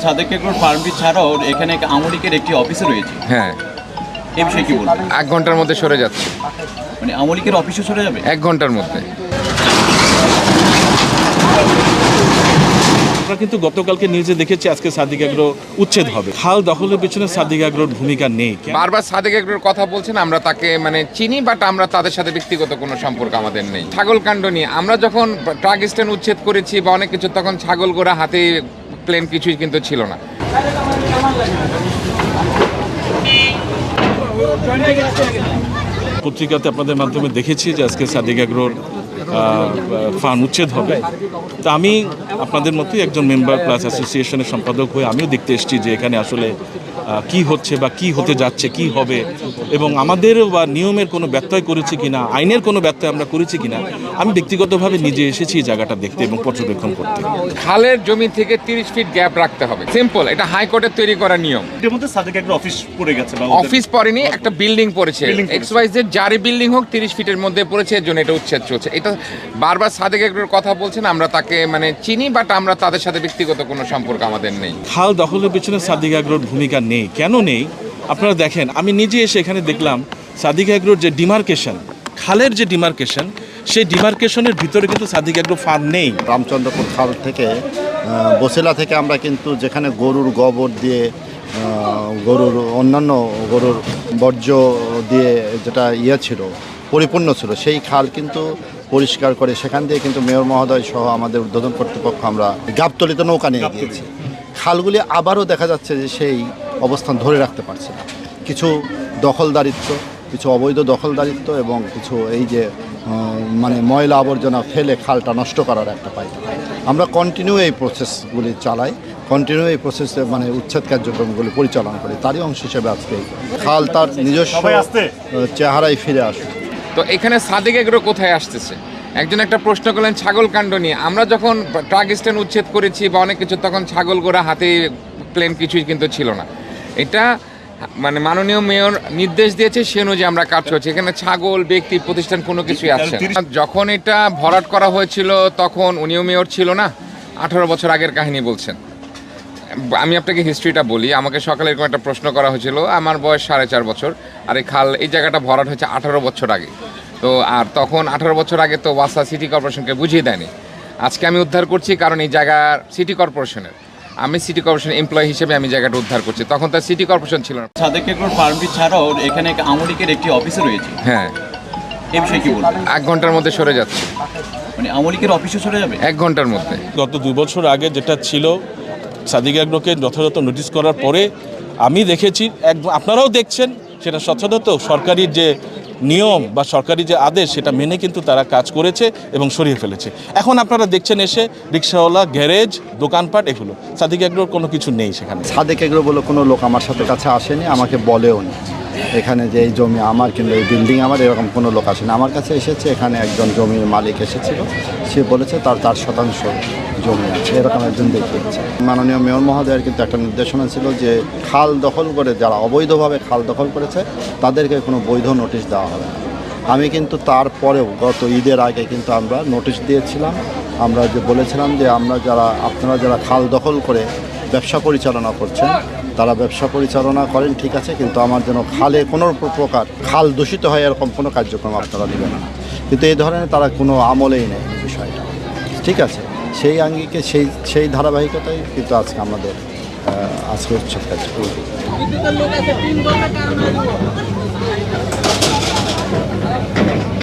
সাদেক এগ্রোর ফার্মটি ছাড়াও এখানে আমলিকের একটি অফিসও রয়েছে। হ্যাঁ, এই বিষয়ে কি বলবেন? 1 ঘন্টার মধ্যে সরে যাচ্ছে। মানে আমলিকের অফিসও সরে যাবে 1 ঘন্টার মধ্যে। আমরা কিন্তু গতকালকে নিউজে দেখেছি আজকে সাদিক এগ্রো উচ্ছেদ হবে। খাল দখলের পেছনে সাদিক এগ্রোর ভূমিকা নেই। বারবার সাদেক এগ্রোর কথা বলছেন, আমরা তাকে চিনি, বাট আমরা তাদের সাথে ব্যক্তিগত কোনো সম্পর্ক আমাদের নেই। ছাগল কাণ্ড নিয়ে আমরা যখন ট্রাক স্ট্যান্ড উচ্ছেদ করেছি বা অনেক কিছু, তখন ছাগল গোড়া হাতে প্লেন কিছুই কিন্তু ছিল না। পত্রিকাতে আপনাদের মাধ্যমে দেখেছি যে আজকে সাদিক এগ্রোর ফার্ম উচ্ছেদ হবে। তা আমি আপনাদের মতোই একজন মেম্বার প্লাস অ্যাসোসিয়েশনের সম্পাদক হয়ে আমিও দেখতে এসেছি যে এখানে আসলে কি হচ্ছে বা কি হতে যাচ্ছে, কি হবে, এবং আমাদের বা নিয়মের কোনো ব্যত্যয় করেছি কিনা, আইনের কোনো ব্যত্যয় আমরা করেছি কিনা। আমি ব্যক্তিগতভাবে নিজে এসেছি এই জায়গাটা দেখতে এবং পর্যবেক্ষণ করতে। খালের জমি থেকে 30 ফিট গ্যাপ রাখতে হবে, সিম্পল। এটা হাইকোর্টের তৈরি করা নিয়ম। এর মধ্যে সাদেক এগ্রো অফিস পড়ে গেছে বা অফিস পড়েনি, একটা বিল্ডিং পড়েছে। XYZ যারি বিল্ডিং হোক 30 ফিটের মধ্যে পড়েছে, এর জন্য এটা উচ্ছেদ চলছে। এটা বারবার সাদেক এগ্রোর কথা বলছেন, আমরা তাকে চিনি, বাট আমরা তাদের সাথে ব্যক্তিগত কোনো সম্পর্ক আমাদের নেই। খাল দখলের পেছনে সাদিক এগ্রোর ভূমিকা নেই। কেন নেই আপনারা দেখেন, আমি নিজে এসে এখানে দেখলাম সাদিক এগ্রোর যে ডিমার্কেশন, খালের যে ডিমার্কেশন, সেই ডিমার্কেশনের ভিতরে কিন্তু সাদিক এগ্রো ফার্ম নেই। রামচন্দ্রপুর খাল থেকে বসিলা থেকে আমরা কিন্তু যেখানে গরুর গোবর দিয়ে, গরুর অন্যান্য গরুর বর্জ্য দিয়ে যেটা ছিল, পরিপূর্ণ ছিল, সেই খাল কিন্তু পরিষ্কার করে সেখান দিয়ে কিন্তু মেয়র মহোদয় সহ আমাদের উদ্বোধন কর্তৃপক্ষ আমরা গাবতলিতে নৌকা নিয়ে গিয়েছি। খালগুলি আবারও দেখা যাচ্ছে যে সেই অবস্থান ধরে রাখতে পারছে না। কিছু দখলদারিত্ব, কিছু অবৈধ দখলদারিত্ব এবং কিছু এই যে ময়লা আবর্জনা ফেলে খালটা নষ্ট করার একটা পাই। আমরা কন্টিনিউ এই প্রসেসগুলি চালাই, কন্টিনিউ এই প্রসেসে উচ্ছেদ কার্যক্রমগুলি পরিচালনা করি। তারই অংশ হিসেবে আজকে খাল তার নিজস্ব চেহারায় ফিরে আসে। তো এখানে সাদেক এগ্রো কোথায় আসতেছে? একজন একটা প্রশ্ন করলেন ছাগল কাণ্ড নিয়ে। আমরা যখন ট্রাক স্ট্যান্ড উচ্ছেদ করেছি বা অনেক কিছু, তখন ছাগল গোড়া হাতে প্লেন কিছুই কিন্তু ছিল না। এটা মাননীয় মেয়র নির্দেশ দিয়েছে, সে অনুযায়ী আমরা কাজ করছি। এখানে ছাগল, ব্যক্তি, প্রতিষ্ঠান কোনো কিছুই আসছে না। যখন এটা ভরাট করা হয়েছিল তখন উনিও মেয়র ছিল না। 18 বছর আগের কাহিনী বলছেন। আমি আপনাকে হিস্ট্রিটা বলি। আমাকে সকালে এরকম একটা প্রশ্ন করা হয়েছিল, আমার বয়স 4.5 বছর, আর এই জায়গাটা ভরাট হয়েছে 18 বছর আগে। তো আর তখন 18 বছর আগে তো ওয়াসা সিটি কর্পোরেশনকে বুঝিয়ে দেয়নি। আজকে আমি উদ্ধার করছি, কারণ এই জায়গা সিটি কর্পোরেশনের। আমি সিটি কর্পোরেশন এমপ্লয়ি হিসেবে আমি জায়গাটা উদ্ধার করছি। তখন তার সিটি কর্পোরেশন ছিল না। সাদেক এগ্রোর ফার্মটি ছাড়াও এখানে আমলিকের একটি অফিসও রয়েছে। হ্যাঁ, এই বিষয়ে কি বলবেন? 1 ঘন্টার মধ্যে সরে যাচ্ছে। মানে আমলিকের অফিসও সরে যাবে 1 ঘন্টার মধ্যে। গত 2 বছর আগে যেটা ছিল, সাদিক এগ্রোকে যথাযথ নোটিশ করার পরে আমি দেখেছি, আপনারাও দেখছেন, সেটা যথাযথ সরকারি যে নিয়ম বা সরকারি যে আদেশ, সেটা মেনে কিন্তু তারা কাজ করেছে এবং সরিয়ে ফেলেছে। এখন আপনারা দেখছেন এসে রিক্সাওয়ালা, গ্যারেজ, দোকানপাট, এগুলো সাদিক এগ্রোর কোনো কিছু নেই সেখানে। সাদেক এগ্রো বলে কোনো লোক আমার কাছে আসেনি, আমাকে বলেও নি এখানে যে এই জমি আমার কিংবা এই বিল্ডিং আমার, এরকম কোনো লোক আসেনি। আমার কাছে এসেছে, এখানে একজন জমির মালিক এসেছিল, সে বলেছে তার 4% জমি আছে, এরকম একজন দেখিয়েছে। মাননীয় মেয়র মহোদয়ের কিন্তু একটা নির্দেশনা ছিল যে খাল দখল করে, যারা অবৈধভাবে খাল দখল করেছে তাদেরকে কোনো বৈধ নোটিশ দেওয়া হবে না। আমি কিন্তু তারপরেও গত ঈদের আগে কিন্তু আমরা নোটিশ দিয়েছিলাম। আমরা যে বলেছিলাম যে আপনারা যারা খাল দখল করে ব্যবসা পরিচালনা করছেন, তারা ব্যবসা পরিচালনা করেন ঠিক আছে, কিন্তু আমার যেন খালে কোনো প্রকার খাল দূষিত হয় এরকম কোনো কার্যক্রম আপনারা নেবেন না। কিন্তু এই ধরনের তারা কোনো আমলেই নেই বিষয়টা, ঠিক আছে। সেই আঙ্গিকে সেই ধারাবাহিকতাই কিন্তু আজকে আমাদের উচ্ছেদ কার্যক্রম।